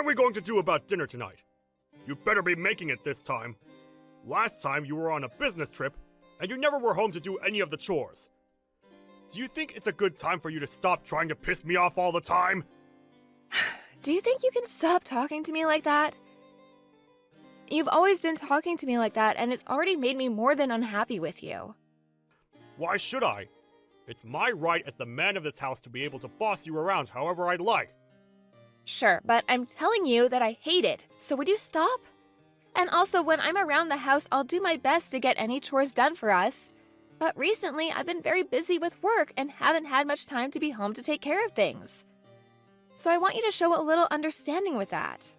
are we going to do about dinner tonight? You better be making it this time. Last time you were on a business trip, and you never were home to do any of the chores. Do you think it's a good time for you to stop trying to piss me off all the time? Do you think you can stop talking to me like that? You've always been talking to me like that, and it's already made me more than unhappy with you. Why should I? It's my right as the man of this house to be able to boss you around however I'd like. Sure, but I'm telling you that I hate it, so would you stop? And also, when I'm around the house, I'll do my best to get any chores done for us. But recently, I've been very busy with work and haven't had much time to be home to take care of things. So I want you to show a little understanding with that.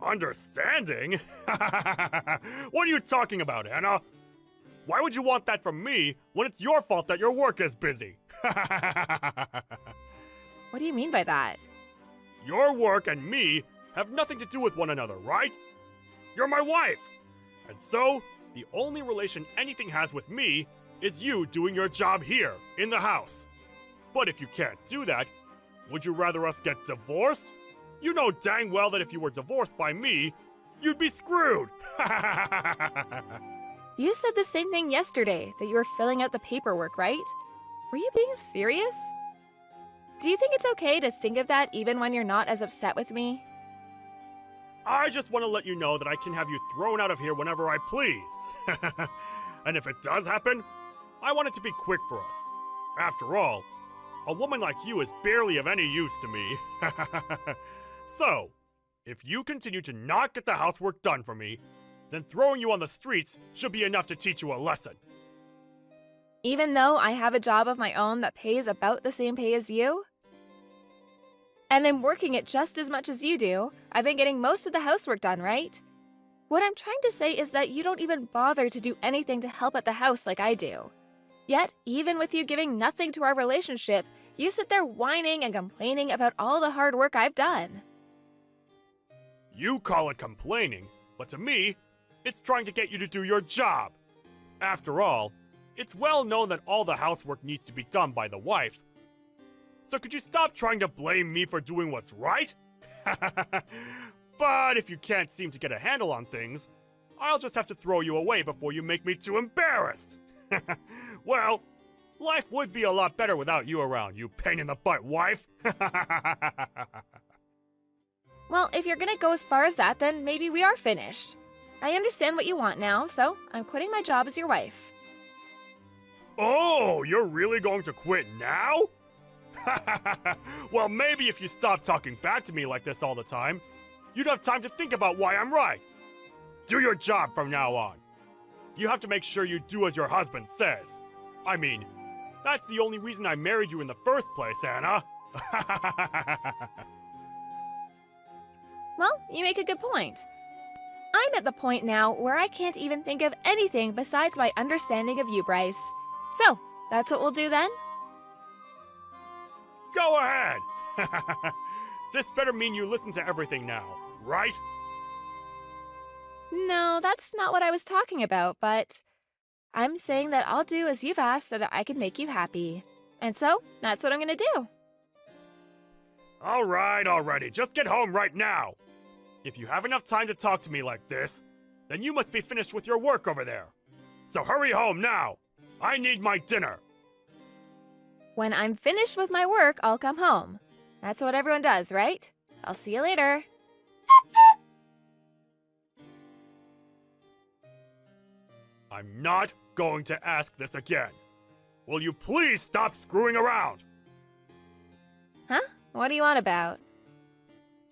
Understanding? What are you talking about, Anna? Why would you want that from me when it's your fault that your work is busy? What do you mean by that? Your work and me have nothing to do with one another, right? You're my wife! And so, the only relation anything has with me is you doing your job here, in the house. But if you can't do that, would you rather us get divorced? You know dang well that if you were divorced by me, you'd be screwed! You said the same thing yesterday, that you were filling out the paperwork, right? Were you being serious? Do you think it's okay to think of that even when you're not as upset with me? I just want to let you know that I can have you thrown out of here whenever I please. And if it does happen, I want it to be quick for us. After all, a woman like you is barely of any use to me. So, if you continue to not get the housework done for me, then throwing you on the streets should be enough to teach you a lesson. Even though I have a job of my own that pays about the same pay as you? And I'm working it just as much as you do. I've been getting most of the housework done, right? What I'm trying to say is that you don't even bother to do anything to help at the house like I do. Yet, even with you giving nothing to our relationship, you sit there whining and complaining about all the hard work I've done. You call it complaining, but to me, it's trying to get you to do your job. After all, it's well known that all the housework needs to be done by the wife. So could you stop trying to blame me for doing what's right? But if you can't seem to get a handle on things, I'll just have to throw you away before you make me too embarrassed. Well, life would be a lot better without you around, you pain-in-the-butt wife. Well, if you're gonna go as far as that, then maybe we are finished. I understand what you want now, so I'm quitting my job as your wife. Oh, you're really going to quit now? Well, maybe if you stop talking back to me like this all the time, you'd have time to think about why I'm right. Do your job from now on. You have to make sure you do as your husband says. I mean, that's the only reason I married you in the first place, Anna. Well, you make a good point. I'm at the point now where I can't even think of anything besides my understanding of you, Bryce. So, that's what we'll do then? Go ahead! This better mean you listen to everything now, right? No, that's not what I was talking about, but I'm saying that I'll do as you've asked so that I can make you happy. And so, that's what I'm gonna do. Alright, already, just get home right now! If you have enough time to talk to me like this, then you must be finished with your work over there. So hurry home now! I need my dinner! When I'm finished with my work, I'll come home. That's what everyone does, right? I'll see you later. I'm not going to ask this again. Will you please stop screwing around? Huh? What do you want about?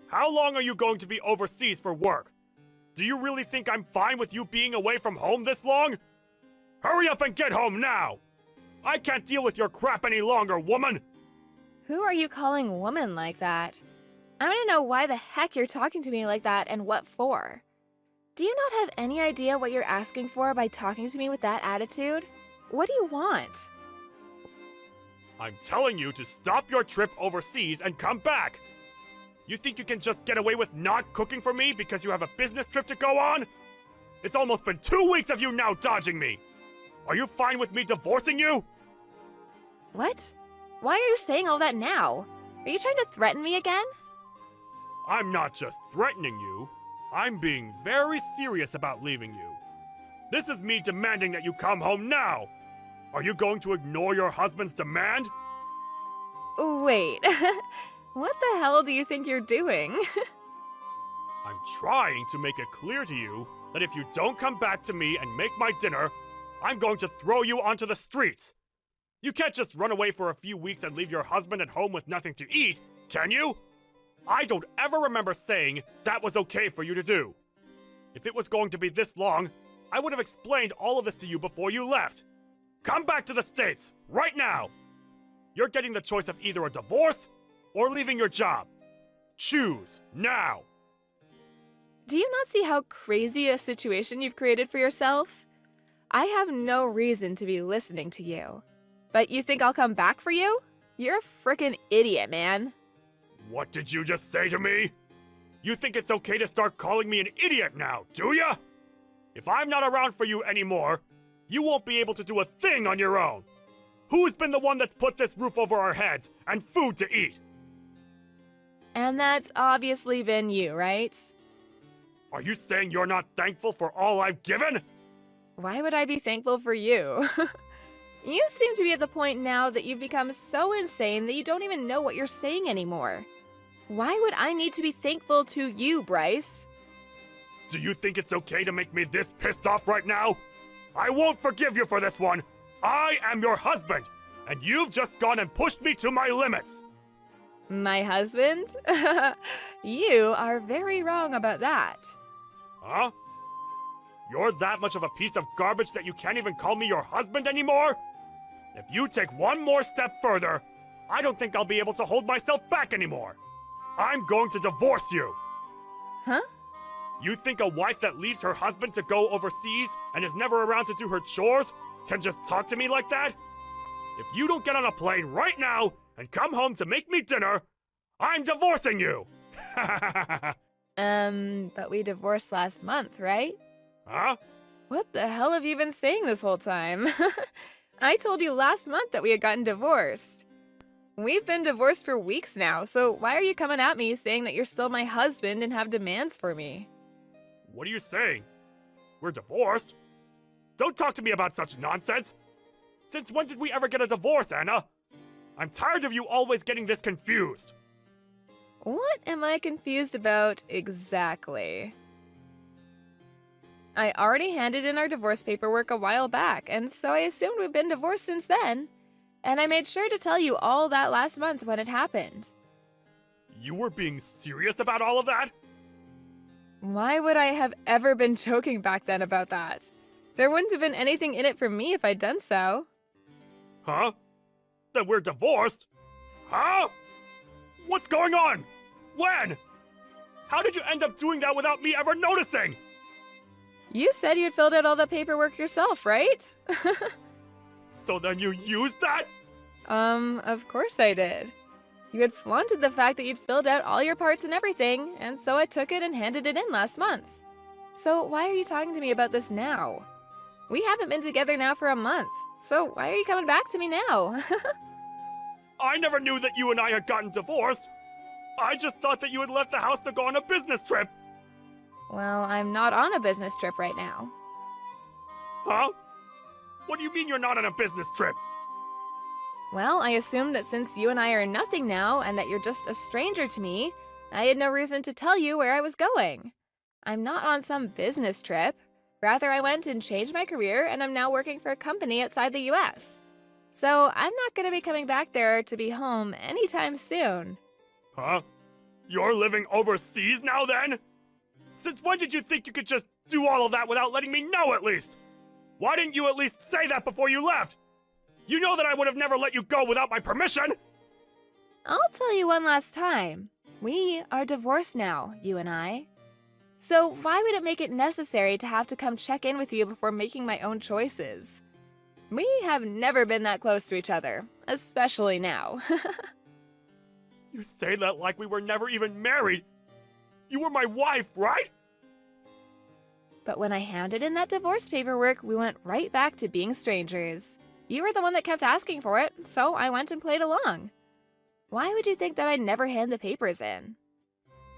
How long are you going to be overseas for work? Do you really think I'm fine with you being away from home this long? Hurry up and get home now! I can't deal with your crap any longer, woman! Who are you calling woman like that? I want to know why the heck you're talking to me like that and what for. Do you not have any idea what you're asking for by talking to me with that attitude? What do you want? I'm telling you to stop your trip overseas and come back! You think you can just get away with not cooking for me because you have a business trip to go on? It's almost been 2 weeks of you now dodging me! Are you fine with me divorcing you? What? Why are you saying all that now? Are you trying to threaten me again? I'm not just threatening you, I'm being very serious about leaving you. This is me demanding that you come home now! Are you going to ignore your husband's demand? Wait, what the hell do you think you're doing? I'm trying to make it clear to you that if you don't come back to me and make my dinner, I'm going to throw you onto the streets. You can't just run away for a few weeks and leave your husband at home with nothing to eat, can you? I don't ever remember saying that was okay for you to do. If it was going to be this long, I would have explained all of this to you before you left. Come back to the States, right now! You're getting the choice of either a divorce or leaving your job. Choose, now! Do you not see how crazy a situation you've created for yourself? I have no reason to be listening to you. But you think I'll come back for you? You're a frickin' idiot, man. What did you just say to me? You think it's okay to start calling me an idiot now, do ya? If I'm not around for you anymore, you won't be able to do a thing on your own. Who's been the one that's put this roof over our heads and food to eat? And that's obviously been you, right? Are you saying you're not thankful for all I've given? Why would I be thankful for you? You seem to be at the point now that you've become so insane that you don't even know what you're saying anymore. Why would I need to be thankful to you, Bryce? Do you think it's okay to make me this pissed off right now? I won't forgive you for this one. I am your husband, and you've just gone and pushed me to my limits. My husband? You are very wrong about that. Huh? You're that much of a piece of garbage that you can't even call me your husband anymore? If you take one more step further, I don't think I'll be able to hold myself back anymore. I'm going to divorce you. Huh? You think a wife that leaves her husband to go overseas and is never around to do her chores can just talk to me like that? If you don't get on a plane right now and come home to make me dinner, I'm divorcing you! But we divorced last month, right? Huh? What the hell have you been saying this whole time? I told you last month that we had gotten divorced. We've been divorced for weeks now, so why are you coming at me saying that you're still my husband and have demands for me? What are you saying? We're divorced? Don't talk to me about such nonsense! Since when did we ever get a divorce, Anna? I'm tired of you always getting this confused. What am I confused about exactly? I already handed in our divorce paperwork a while back, and so I assumed we've been divorced since then. And I made sure to tell you all that last month when it happened. You were being serious about all of that? Why would I have ever been joking back then about that? There wouldn't have been anything in it for me if I'd done so. Huh? That we're divorced? Huh? What's going on? When? How did you end up doing that without me ever noticing? You said you'd filled out all the paperwork yourself, right? So then you used that? Of course I did. You had flaunted the fact that you'd filled out all your parts and everything, and so I took it and handed it in last month. So why are you talking to me about this now? We haven't been together now for a month, so why are you coming back to me now? I never knew that you and I had gotten divorced. I just thought that you had left the house to go on a business trip. Well, I'm not on a business trip right now. Huh? What do you mean you're not on a business trip? Well, I assumed that since you and I are nothing now and that you're just a stranger to me, I had no reason to tell you where I was going. I'm not on some business trip. Rather, I went and changed my career and I'm now working for a company outside the US. So I'm not going to be coming back there to be home anytime soon. Huh? You're living overseas now then? Since when did you think you could just do all of that without letting me know at least? Why didn't you at least say that before you left? You know that I would have never let you go without my permission! I'll tell you one last time. We are divorced now, you and I. So why would it make it necessary to have to come check in with you before making my own choices? We have never been that close to each other, especially now. You say that like we were never even married. You were my wife, right? But when I handed in that divorce paperwork, we went right back to being strangers. You were the one that kept asking for it, so I went and played along. Why would you think that I'd never hand the papers in?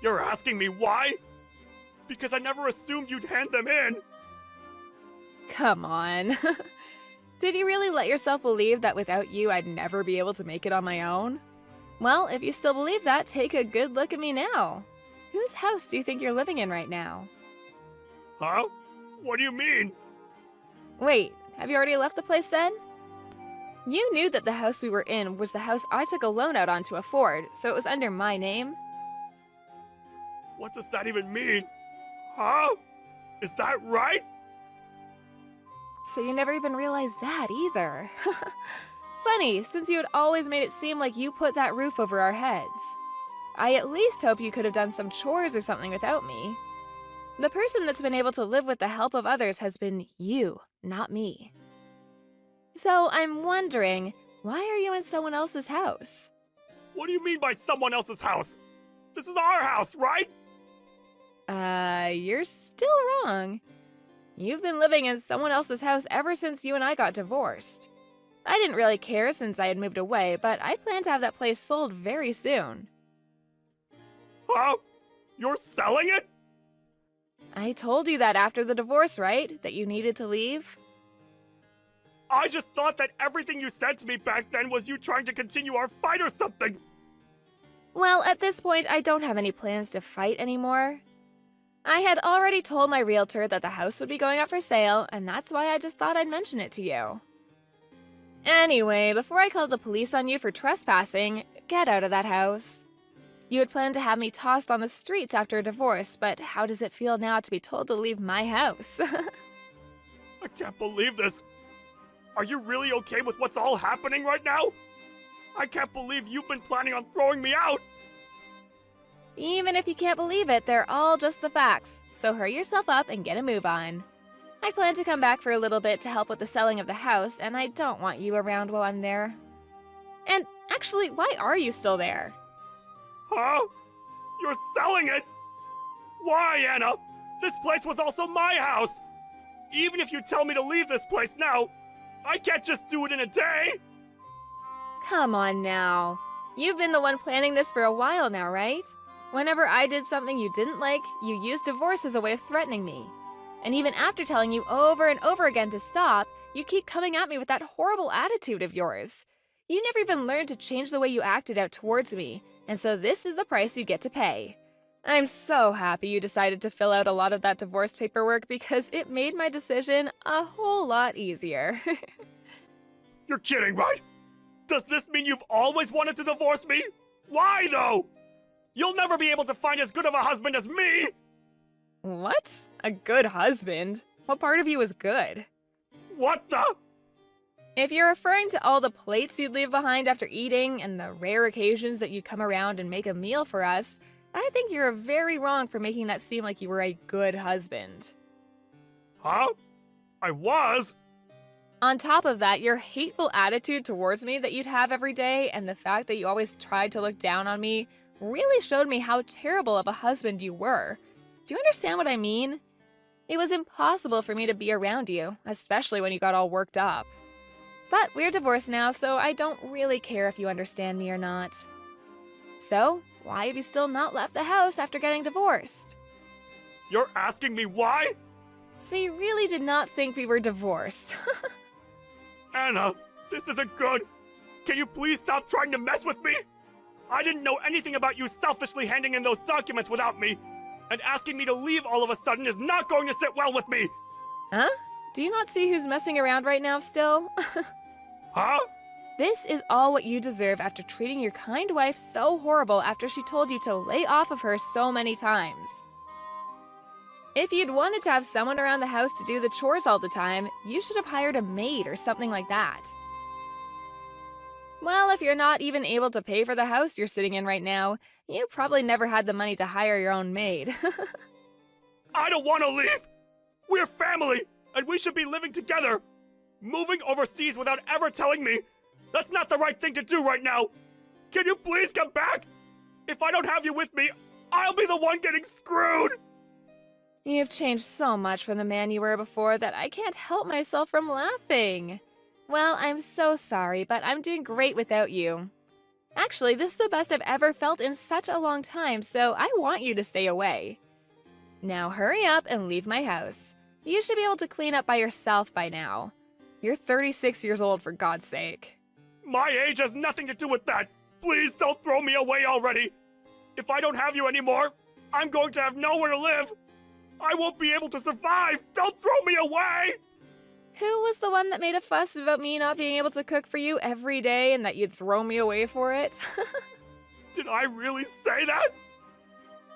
You're asking me why? Because I never assumed you'd hand them in. Come on. Did you really let yourself believe that without you I'd never be able to make it on my own? Well, if you still believe that, take a good look at me now. Whose house do you think you're living in right now? Huh? What do you mean? Wait, have you already left the place then? You knew that the house we were in was the house I took a loan out on to afford, so it was under my name. What does that even mean? Huh? Is that right? So you never even realized that either. Funny, since you had always made it seem like you put that roof over our heads. I at least hope you could have done some chores or something without me. The person that's been able to live with the help of others has been you, not me. So I'm wondering, why are you in someone else's house? What do you mean by someone else's house? This is our house, right? You're still wrong. You've been living in someone else's house ever since you and I got divorced. I didn't really care since I had moved away, but I plan to have that place sold very soon. Huh? You're selling it? I told you that after the divorce, right? That you needed to leave? I just thought that everything you said to me back then was you trying to continue our fight or something. Well, at this point, I don't have any plans to fight anymore. I had already told my realtor that the house would be going up for sale, and that's why I just thought I'd mention it to you. Anyway, before I called the police on you for trespassing, get out of that house. You had planned to have me tossed on the streets after a divorce, but how does it feel now to be told to leave my house? I can't believe this. Are you really okay with what's all happening right now? I can't believe you've been planning on throwing me out. Even if you can't believe it, they're all just the facts, so hurry yourself up and get a move on. I plan to come back for a little bit to help with the selling of the house, and I don't want you around while I'm there. And actually, why are you still there? Huh? You're selling it? Why, Anna? This place was also my house. Even if you tell me to leave this place now, I can't just do it in a day. Come on now. You've been the one planning this for a while now, right? Whenever I did something you didn't like, you used divorce as a way of threatening me. And even after telling you over and over again to stop, you keep coming at me with that horrible attitude of yours. You never even learned to change the way you acted out towards me, and so this is the price you get to pay. I'm so happy you decided to fill out a lot of that divorce paperwork because it made my decision a whole lot easier. You're kidding, right? Does this mean you've always wanted to divorce me? Why, though? You'll never be able to find as good of a husband as me! What? A good husband? What part of you is good? What the? If you're referring to all the plates you'd leave behind after eating and the rare occasions that you come around and make a meal for us, I think you're very wrong for making that seem like you were a good husband. Huh? I was? On top of that, your hateful attitude towards me that you'd have every day and the fact that you always tried to look down on me really showed me how terrible of a husband you were. Do you understand what I mean? It was impossible for me to be around you, especially when you got all worked up. But we're divorced now, so I don't really care if you understand me or not. So, why have you still not left the house after getting divorced? You're asking me why? So you really did not think we were divorced. Anna, this isn't good. Can you please stop trying to mess with me? I didn't know anything about you selfishly handing in those documents without me. And asking me to leave all of a sudden is not going to sit well with me. Huh? Do you not see who's messing around right now still? Huh? This is all what you deserve after treating your kind wife so horrible after she told you to lay off of her so many times. If you'd wanted to have someone around the house to do the chores all the time, you should have hired a maid or something like that. Well, if you're not even able to pay for the house you're sitting in right now, you probably never had the money to hire your own maid. I don't want to leave. We're family, and we should be living together. Moving overseas without ever telling me, that's not the right thing to do right now. Can you please come back? If I don't have you with me, I'll be the one getting screwed. You've changed so much from the man you were before that I can't help myself from laughing. Well, I'm so sorry, but I'm doing great without you. Actually, this is the best I've ever felt in such a long time, so I want you to stay away. Now hurry up and leave my house. You should be able to clean up by yourself by now. You're 36 years old, for God's sake. My age has nothing to do with that. Please don't throw me away already. If I don't have you anymore, I'm going to have nowhere to live. I won't be able to survive. Don't throw me away. Who was the one that made a fuss about me not being able to cook for you every day and that you'd throw me away for it? Did I really say that?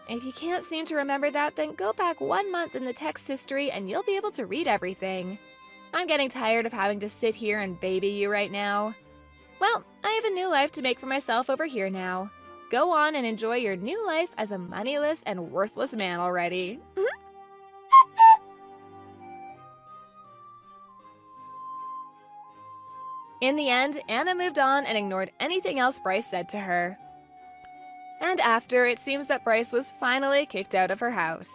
If you can't seem to remember that, then go back 1 month in the text history and you'll be able to read everything. I'm getting tired of having to sit here and baby you right now. Well, I have a new life to make for myself over here now. Go on and enjoy your new life as a moneyless and worthless man already. In the end, Anna moved on and ignored anything else Bryce said to her. And after, it seems that Bryce was finally kicked out of her house.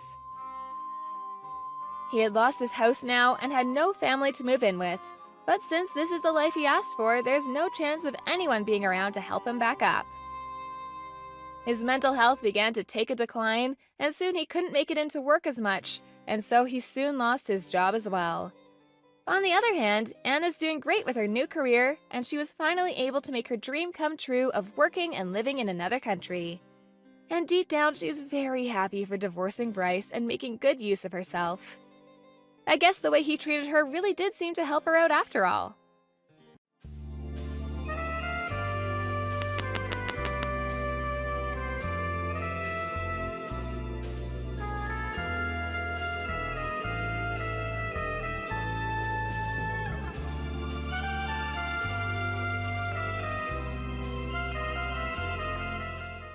He had lost his house now and had no family to move in with. But since this is the life he asked for, there's no chance of anyone being around to help him back up. His mental health began to take a decline, and soon he couldn't make it into work as much, and so he soon lost his job as well. On the other hand, Anna's doing great with her new career, and she was finally able to make her dream come true of working and living in another country. And deep down, she's very happy for divorcing Bryce and making good use of herself. I guess the way he treated her really did seem to help her out after all.